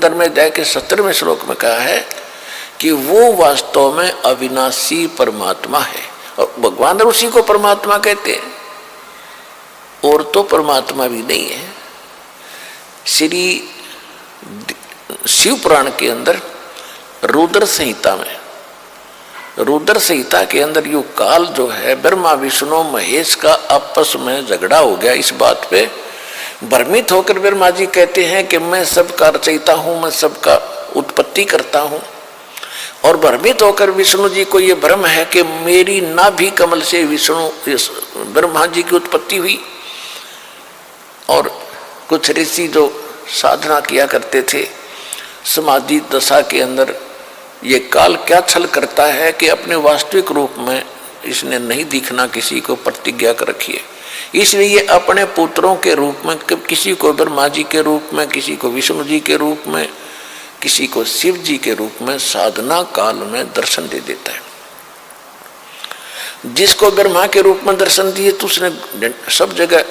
15वें अध्याय के 17वें श्लोक में कहा है कि वो वास्तव में अविनाशी परमात्मा है। और भगवान उसी को परमात्मा कहते हैं, और तो परमात्मा भी नहीं है। श्री शिव पुराण के अंदर रुद्र संहिता के अंदर यो काल जो है, ब्रह्मा विष्णु महेश का आपस में झगड़ा हो गया। इस बात पे भ्रमित होकर ब्रह्मा जी कहते हैं कि मैं सबका रचयिता हूं, मैं सबका उत्पत्ति करता हूं। और भ्रमित होकर विष्णु जी को ये भ्रम है कि मेरी नाभि कमल से ब्रह्मा जी की उत्पत्ति हुई। और कुछ ऋषि जो साधना किया करते थे समाधि दशा के अंदर, ये काल क्या छल करता है कि अपने वास्तविक रूप में इसने नहीं दिखना, किसी को प्रतिज्ञा कर रखी है। इसलिए ये अपने पुत्रों के रूप में, किसी को ब्रह्मा जी के रूप में, किसी को विष्णु जी के रूप में, किसी को शिव जी के रूप में साधना काल में दर्शन दे देता है। जिसको ब्रह्मा के रूप में दर्शन दिए तो उसने सब जगह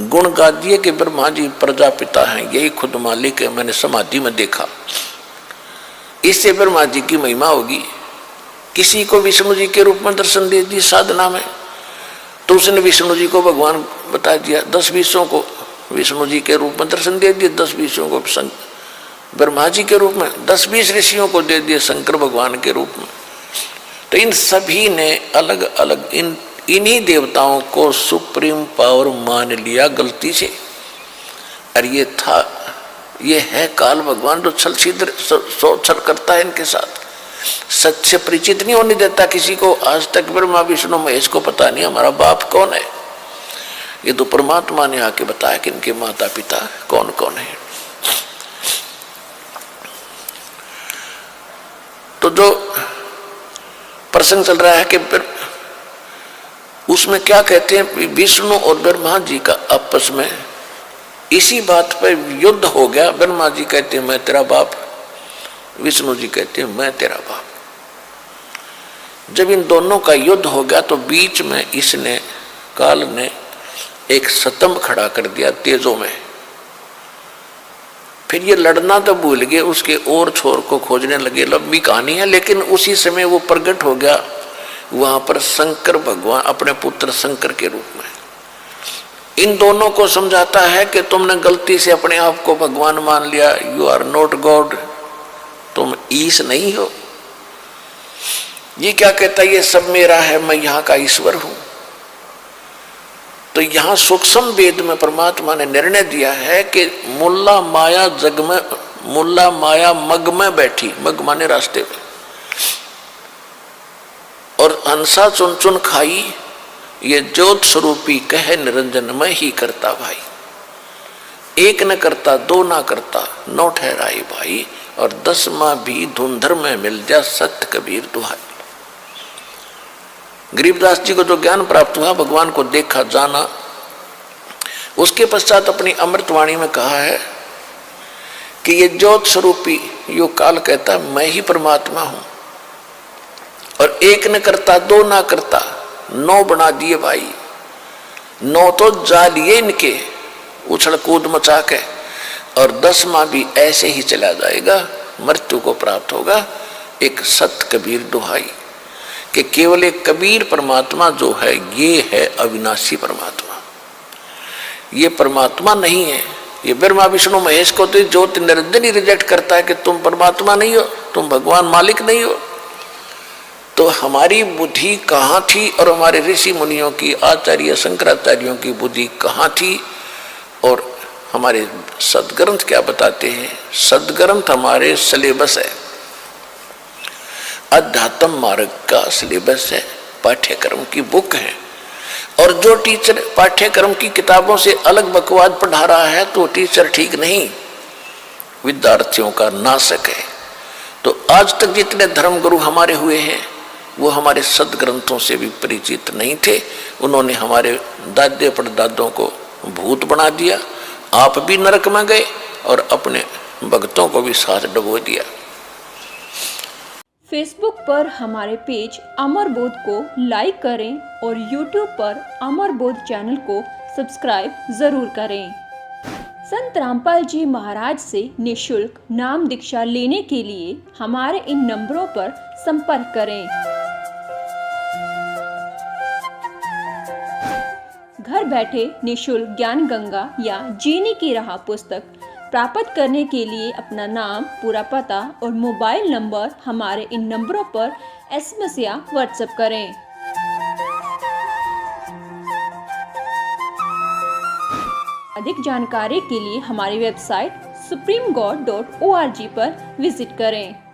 गुण गा दिए कि ब्रह्मा जी प्रजापिता हैं, यही खुद मालिक है, मैंने समाधि में देखा। इससे ब्रह्मा जी की महिमा होगी। किसी को विष्णु जी के रूप में दर्शन दे दी साधना में, तो उसने विष्णु जी को भगवान बता दिया। 10-20 को विष्णु जी के रूप में दर्शन दे दिए, 10-20 को ब्रह्मा जी के रूप में, 10-20 ऋषियों को दे दिए शंकर भगवान के रूप में। तो इन सभी ने अलग अलग इन्हीं देवताओं को सुप्रीम पावर मान लिया गलती से। और ये है काल भगवान जो छल छिद्र छल करता है इनके साथ। सच से परिचित नहीं होने देता किसी को। आज तक ब्रह्मा विष्णु महेश को पता नहीं हमारा बाप कौन है। ये तो परमात्मा ने आके बताया कि इनके माता पिता कौन कौन है। तो जो प्रसंग चल रहा है कि उसमें क्या कहते हैं, विष्णु और ब्रह्मा जी का आपस में इसी बात पर युद्ध हो गया। ब्रह्मा जी कहते हैं मैं तेरा बाप, विष्णु जी कहते हैं मैं तेरा बाप। जब इन दोनों का युद्ध हो गया तो बीच में इसने काल ने एक स्तंभ खड़ा कर दिया तेजों में। फिर ये लड़ना तो भूल गए, उसके और छोर को खोजने लगे। लंबी कहानी है, लेकिन उसी समय वो प्रकट हो गया वहां पर शंकर भगवान अपने पुत्र शंकर के रूप में। इन दोनों को समझाता है कि तुमने गलती से अपने आप को भगवान मान लिया। यू आर नॉट गॉड, तुम ईश नहीं हो। ये क्या कहता है, ये सब मेरा है, मैं यहाँ का ईश्वर हूं। तो यहाँ सूक्ष्म वेद में परमात्मा ने निर्णय दिया है कि मुल्ला माया जग में, मुल्ला माया मग में बैठी, मग माने रास्ते में, और हंसा चुन चुन खाई, ये ज्योत स्वरूपी कहे निरंजन में ही करता भाई। एक न करता दो ना करता नौ ठहराई भाई, और 10वां भी धुंधर में मिल जा सत्य कबीर दुहाई। गरीबदास जी को जो ज्ञान प्राप्त हुआ, भगवान को देखा जाना, उसके पश्चात अपनी अमृतवाणी में कहा है कि ये ज्योत स्वरूपी यो काल कहता मैं ही परमात्मा हूं, और एक न करता दो ना करता 9 बना दिए भाई। 9 तो जा लिए इनके उछल कूद मचा के, और 10वां भी ऐसे ही चला जाएगा, मृत्यु को प्राप्त होगा। एक सत कबीर दुहाई कि केवल एक कबीर परमात्मा जो है ये है अविनाशी परमात्मा। ये परमात्मा नहीं है। ये ब्रह्मा विष्णु महेश को तो ज्योति निरंजन ही रिजेक्ट करता है कि तुम परमात्मा नहीं हो, तुम भगवान मालिक नहीं हो। तो हमारी बुद्धि कहाँ थी, और हमारे ऋषि मुनियों की, आचार्य शंकराचार्यों की बुद्धि कहाँ थी, और हमारे सदग्रंथ क्या बताते हैं। सदग्रंथ हमारे सिलेबस है, अध्यात्म मार्ग का सिलेबस है, पाठ्यक्रम की बुक है। और जो टीचर पाठ्यक्रम की किताबों से अलग बकवाद पढ़ा रहा है तो टीचर ठीक नहीं, विद्यार्थियों का नाशक है। तो आज तक जितने धर्मगुरु हमारे हुए हैं वो हमारे सदग्रंथों से भी परिचित नहीं थे। उन्होंने हमारे दादे परदादों को भूत बना दिया, आप भी नरक में गए और अपने भक्तों को भी साथ डुबो दिया। फेसबुक पर हमारे पेज अमर बोध को लाइक करें और यूट्यूब पर अमर बोध चैनल को सब्सक्राइब जरूर करें। संत रामपाल जी महाराज से निशुल्क नाम दीक्षा लेने के लिए हमारे इन नंबरों पर संपर्क करें। घर बैठे निशुल्क ज्ञान गंगा या जीने की राह पुस्तक प्राप्त करने के लिए अपना नाम, पूरा पता और मोबाइल नंबर हमारे इन नंबरों पर SMS या व्हाट्सएप करें। अधिक जानकारी के लिए हमारी वेबसाइट supremegod.org पर विजिट करें।